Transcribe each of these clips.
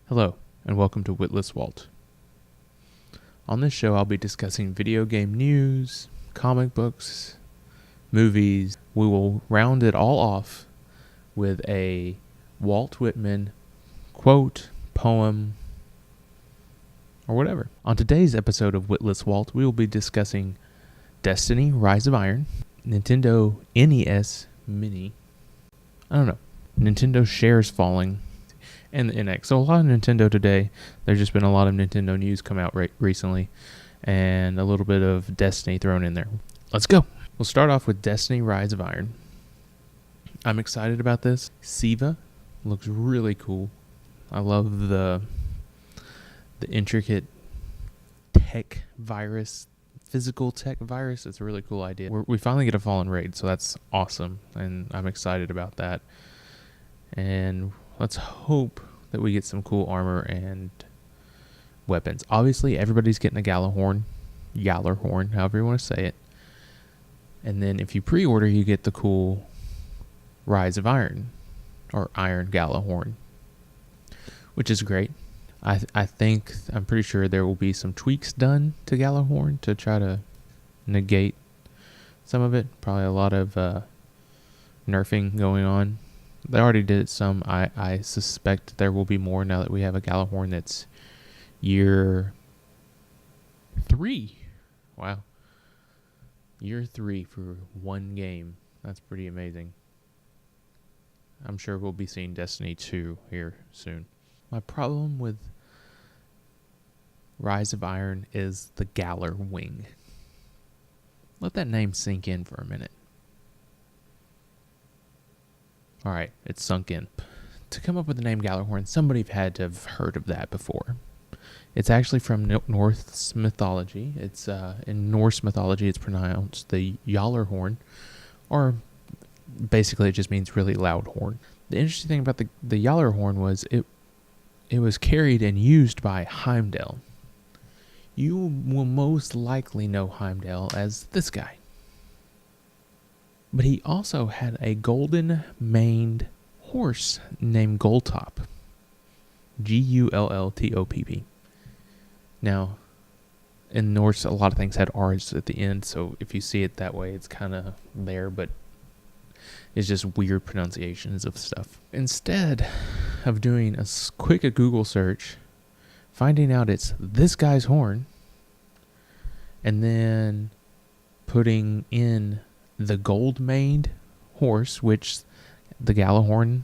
Hello, and welcome to Whitless Walt. On this show, I'll be discussing video game news, comic books, movies. We will round it all off with a Walt Whitman quote, poem, or whatever. On today's episode of Whitless Walt, we will be discussing Destiny: Rise of Iron, Nintendo NES Mini. I don't know. Nintendo shares falling. And the NX. So a lot of Nintendo today. There's just been a lot of Nintendo news come out recently, and a little bit of Destiny thrown in there. Let's go. We'll start off with Destiny: Rise of Iron. I'm excited about this. Siva looks really cool. I love the intricate tech virus, physical tech virus. It's a really cool idea. We finally get a Fallen raid, so that's awesome, and I'm excited about that. And let's hope that we get some cool armor and weapons. Obviously, everybody's getting a Gjallarhorn, however you want to say it. And then if you pre-order, you get the cool Rise of Iron, or Iron Gjallarhorn, which is great. I'm pretty sure there will be some tweaks done to Gjallarhorn to try to negate some of it. Probably a lot of nerfing going on. They already did some. I suspect there will be more now that we have a Gjallarhorn that's year 3. Wow. Year 3 for one game. That's pretty amazing. I'm sure we'll be seeing Destiny 2 here soon. My problem with Rise of Iron is the Galar Wing. Let that name sink in for a minute. Alright, it's sunk in. To come up with the name Gjallarhorn, somebody had to have heard of that before. It's actually from Norse mythology. It's in Norse mythology, it's pronounced the Gjallarhorn, or basically it just means really loud horn. The interesting thing about the Gjallarhorn was it was carried and used by Heimdall. You will most likely know Heimdall as this guy. But he also had a golden-maned horse named Gulltopp. Gulltopp. Now, in Norse, a lot of things had R's at the end, so if you see it that way, it's kind of there, but it's just weird pronunciations of stuff. Instead of doing a quick Google search, finding out it's this guy's horn, and then putting in the gold-maned horse, which the Gjallarhorn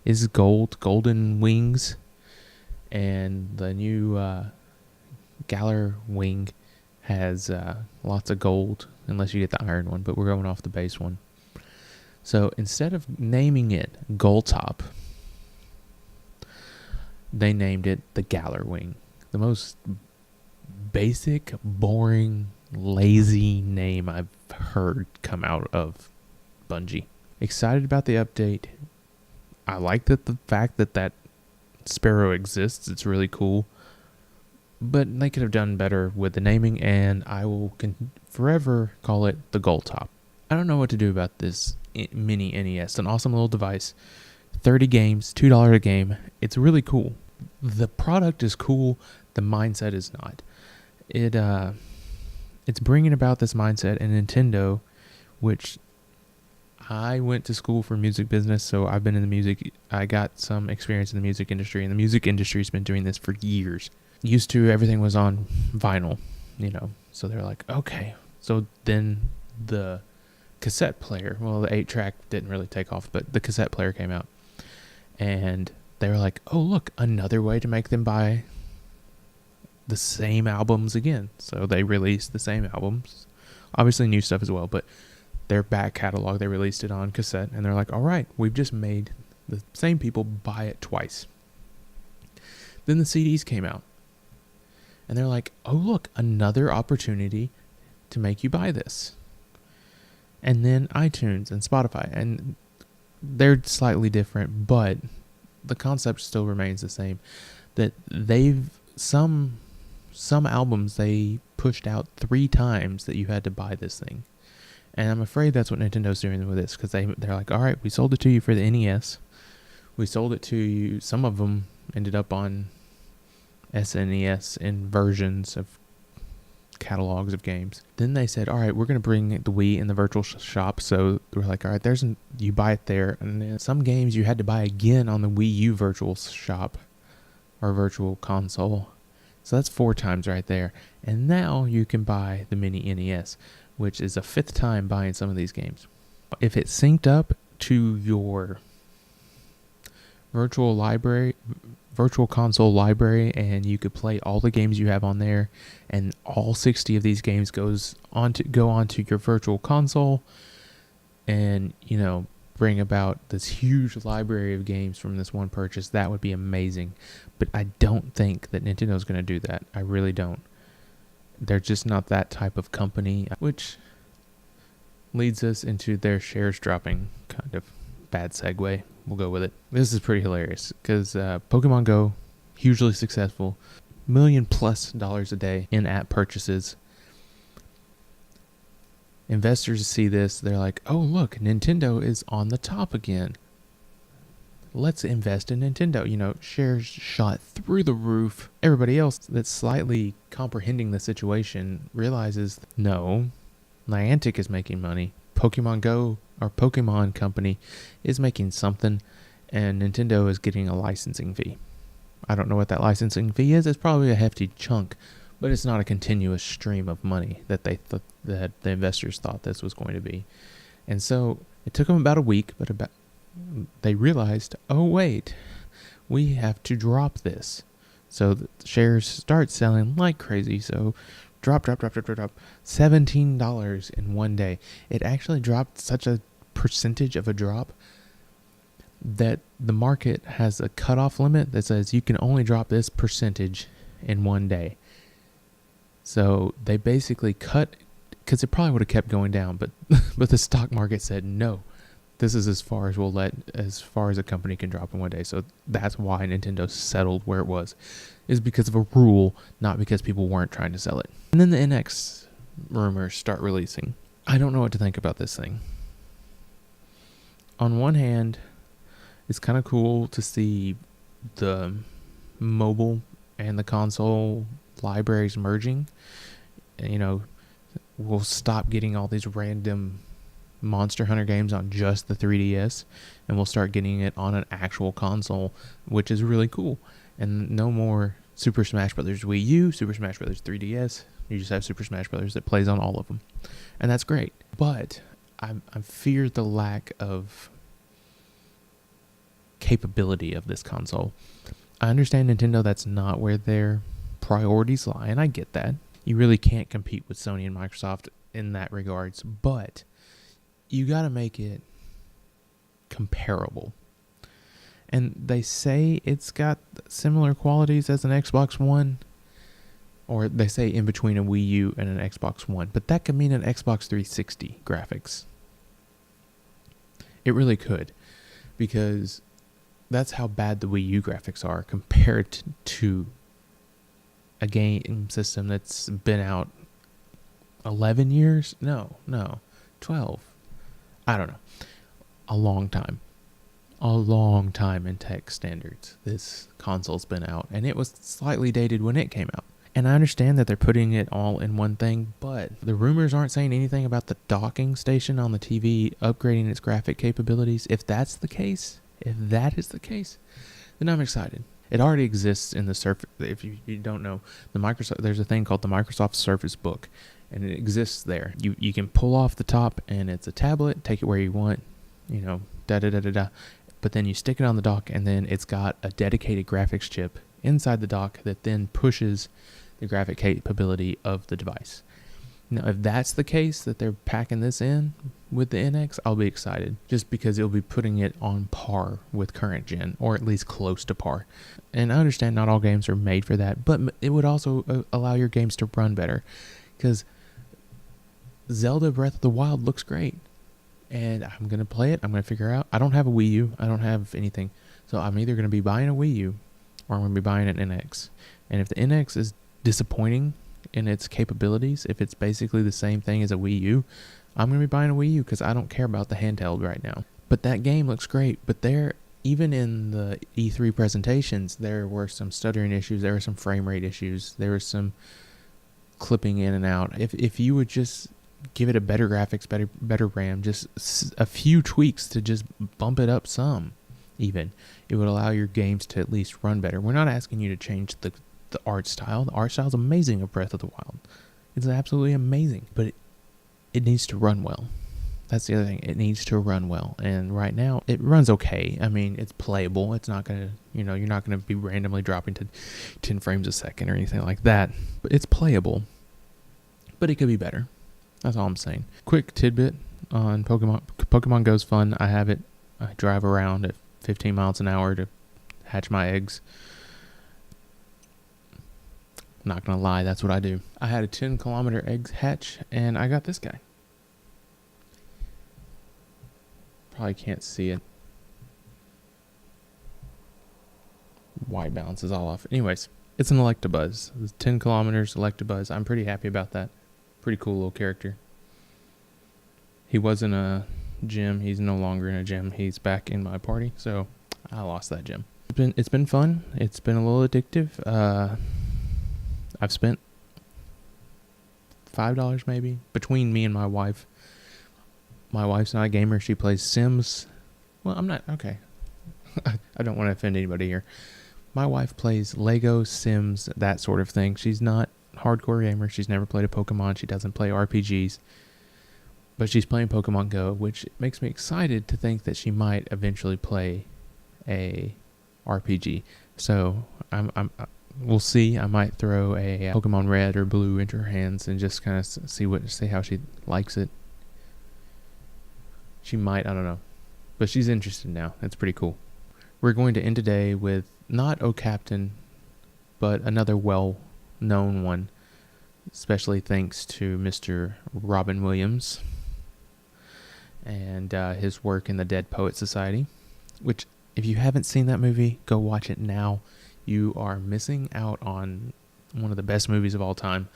is golden wings, and the new Galar wing has lots of gold, unless you get the iron one, but we're going off the base one. So instead of naming it Gulltopp, they named it the Galar wing. The most basic, boring, lazy name I've heard come out of Bungie. Excited about the update. I like the fact that sparrow exists. It's really cool. But they could have done better with the naming, and I will forever call it the Gulltopp. I don't know what to do about this mini NES. An awesome little device. 30 games, $2 a game. It's really cool. The product is cool. The mindset is not. It's bringing about this mindset in Nintendo, which I went to school for music business, so I've been in the music. I got some experience in the music industry, and the music industry's been doing this for years. Used to, everything was on vinyl, so they're like, okay. So then the cassette player, well, the 8-track didn't really take off, but the cassette player came out, and they were like, oh, look, another way to make them buy the same albums again. So they released the same albums, obviously new stuff as well, but their back catalog, they released it on cassette, and they're like, all right, we've just made the same people buy it twice. Then the CDs came out, and they're like, oh, look, another opportunity to make you buy this. And then iTunes and Spotify, and they're slightly different, but the concept still remains the same. That some albums they pushed out 3 times that you had to buy this thing. And I'm afraid that's what Nintendo's doing with this, because they're like, all right, we sold it to you for the NES. We sold it to you. Some of them ended up on SNES in versions of catalogs of games. Then they said, all right, we're going to bring the Wii in the virtual shop. So we're like, all right, you buy it there. And then some games you had to buy again on the Wii U virtual shop or virtual console. So that's 4 times right there. And now you can buy the mini NES, which is a 5th time buying some of these games. If it's synced up to your virtual console library, and you could play all the games you have on there, and all 60 of these games go onto your virtual console, and bring about this huge library of games from this one purchase, that would be amazing. But I don't think that Nintendo's going to do that. I really don't. They're just not that type of company, which leads us into their shares dropping. Kind of bad segue. We'll go with it. This is pretty hilarious because Pokemon Go, hugely successful, $1 million+ a day in app purchases. Investors see this, they're like, oh look, Nintendo is on the top again. Let's invest in Nintendo. Shares shot through the roof. Everybody else that's slightly comprehending the situation realizes, no, Niantic is making money. Pokemon Go, our Pokemon company, is making something, and Nintendo is getting a licensing fee. I don't know what that licensing fee is. It's probably a hefty chunk, but it's not a continuous stream of money that that the investors thought this was going to be. And so it took them about a week, but they realized, oh wait, we have to drop this. So the shares start selling like crazy. So drop, $17 in one day. It actually dropped such a percentage of a drop that the market has a cutoff limit that says you can only drop this percentage in one day. So they basically cut, because it probably would have kept going down, but the stock market said no. This is as far as as far as a company can drop in one day. So that's why Nintendo settled where it was, is because of a rule, not because people weren't trying to sell it. And then the NX rumors start releasing. I don't know what to think about this thing. On one hand, it's kind of cool to see the mobile and the console libraries merging. We'll stop getting all these random Monster Hunter games on just the 3DS, and we'll start getting it on an actual console, which is really cool. And no more Super Smash Bros. Wii U, Super Smash Bros. 3DS. You just have Super Smash Bros. That plays on all of them, and that's great. But I fear the lack of capability of this console. I understand Nintendo, that's not where their priorities lie, and I get that. You really can't compete with Sony and Microsoft in that regards, but you got to make it comparable. And they say it's got similar qualities as an Xbox One, or they say in between a Wii U and an Xbox One, but that could mean an Xbox 360 graphics. It really could, because that's how bad the Wii U graphics are compared to a game system that's been out 11 years? No, 12. I don't know. A long time in tech standards. This console's been out, and it was slightly dated when it came out. And I understand that they're putting it all in one thing, but the rumors aren't saying anything about the docking station on the TV upgrading its graphic capabilities. If that is the case, then I'm excited. It already exists in the Surface. If you don't know, there's a thing called the Microsoft Surface Book, and it exists there. You can pull off the top, and it's a tablet. Take it where you want, But then you stick it on the dock, and then it's got a dedicated graphics chip inside the dock that then pushes the graphic capability of the device. Now, if that's the case, that they're packing this in with the NX, I'll be excited, just because it'll be putting it on par with current gen, or at least close to par. And I understand not all games are made for that, but it would also allow your games to run better, because Zelda Breath of the Wild looks great, and I'm going to play it. I'm going to figure out. I don't have a Wii U. I don't have anything, so I'm either going to be buying a Wii U, or I'm going to be buying an NX. And if the NX is disappointing in its capabilities, if it's basically the same thing as a Wii U, I'm going to be buying a Wii U, because I don't care about the handheld right now. But that game looks great. But even in the E3 presentations, there were some stuttering issues, there were some frame rate issues, there was some clipping in and out. If you would just give it a better graphics, better RAM, just a few tweaks to just bump it up some, even, it would allow your games to at least run better. We're not asking you to change the art style. The art style is amazing of Breath of the Wild. It's absolutely amazing, but it needs to run well. That's the other thing. It needs to run well. And right now, it runs okay. I mean, it's playable. It's not going to, you're not going to be randomly dropping to 10 frames a second or anything like that. But it's playable. But it could be better. That's all I'm saying. Quick tidbit on Pokemon. Pokemon Go's fun. I have it. I drive around at 15 miles an hour to hatch my eggs. Not going to lie, that's what I do. I had a 10-kilometer egg hatch, and I got this guy. Probably can't see it. White balance is all off. Anyways, it's an Electabuzz. It's 10 kilometers Electabuzz. I'm pretty happy about that. Pretty cool little character. He was in a gym. He's no longer in a gym. He's back in my party, so I lost that gym. It's been fun. It's been a little addictive. I've spent $5 maybe between me and my wife. My wife's not a gamer. She plays Sims. Well, I'm not. Okay. I don't want to offend anybody here. My wife plays Lego, Sims, that sort of thing. She's not a hardcore gamer. She's never played a Pokemon. She doesn't play RPGs. But she's playing Pokemon Go, which makes me excited to think that she might eventually play a RPG. So we'll see. I might throw a Pokemon Red or Blue into her hands and just kind of see how she likes it. She might, I don't know. But she's interested now. That's pretty cool. We're going to end today with not O Captain, but another well-known one, especially thanks to Mr. Robin Williams and his work in the Dead Poet Society, which, if you haven't seen that movie, go watch it now. You are missing out on one of the best movies of all time.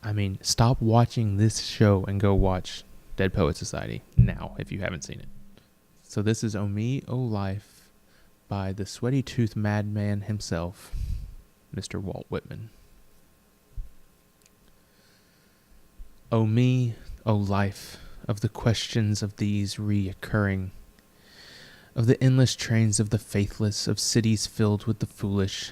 I mean, stop watching this show and go watch Dead Poet Society now if you haven't seen it. So this is O Me, O Life by the sweaty tooth madman himself, Mr. Walt Whitman. O me, O life, of the questions of these reoccurring, of the endless trains of the faithless, of cities filled with the foolish,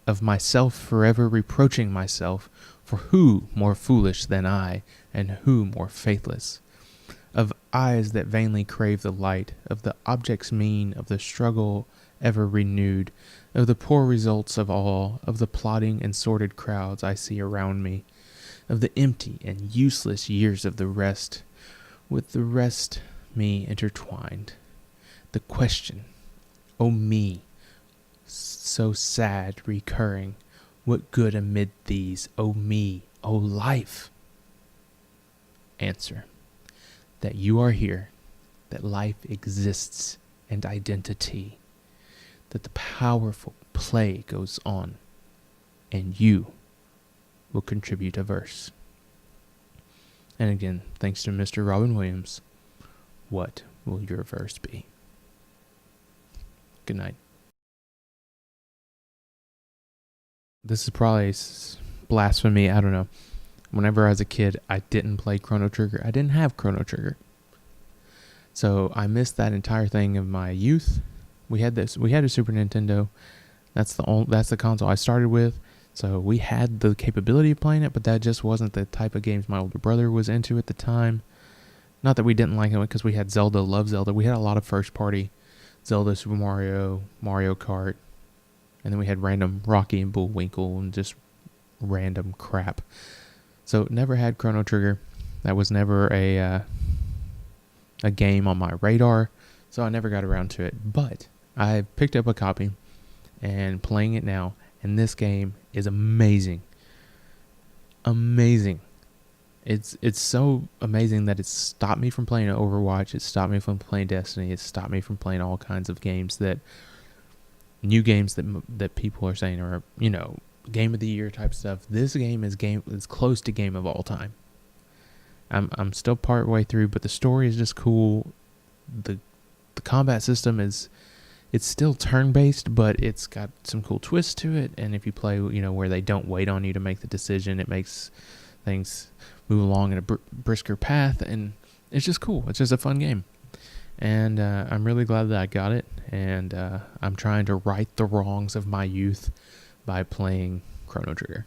of myself forever reproaching myself, for who more foolish than I, and who more faithless? Of eyes that vainly crave the light, of the objects mean, of the struggle ever renewed, of the poor results of all, of the plodding and sordid crowds I see around me, of the empty and useless years of the rest, with the rest me intertwined. The question, O me, so sad recurring, what good amid these, O me, O life? Answer, that you are here, that life exists and identity, that the powerful play goes on, and you will contribute a verse. And again, thanks to Mr. Robin Williams, what will your verse be? Good night. This is probably blasphemy, I don't know. Whenever I was a kid, I didn't play Chrono Trigger. I didn't have Chrono Trigger. So I missed that entire thing of my youth. We had a Super Nintendo. That's the console I started with. So we had the capability of playing it, but that just wasn't the type of games my older brother was into at the time. Not that we didn't like it, because we had Zelda, loved Zelda. We had a lot of first-party Zelda, Super Mario, Mario Kart, and then we had random Rocky and Bullwinkle and just random crap. So never had Chrono Trigger. That was never a game on my radar, so I never got around to it. But I picked up a copy and playing it now, and this game is amazing. Amazing. It's so amazing that it's stopped me from playing Overwatch. It stopped me from playing Destiny. It stopped me from playing all kinds of games new games that people are saying are, game of the year type stuff. This game is close to game of all time. I'm still part way through, but the story is just cool. The the combat system it's still turn-based, but it's got some cool twists to it. And if you play, where they don't wait on you to make the decision, it makes things move along in a brisker path, and it's just cool. It's just a fun game. And I'm really glad that I got it, and I'm trying to right the wrongs of my youth by playing Chrono Trigger.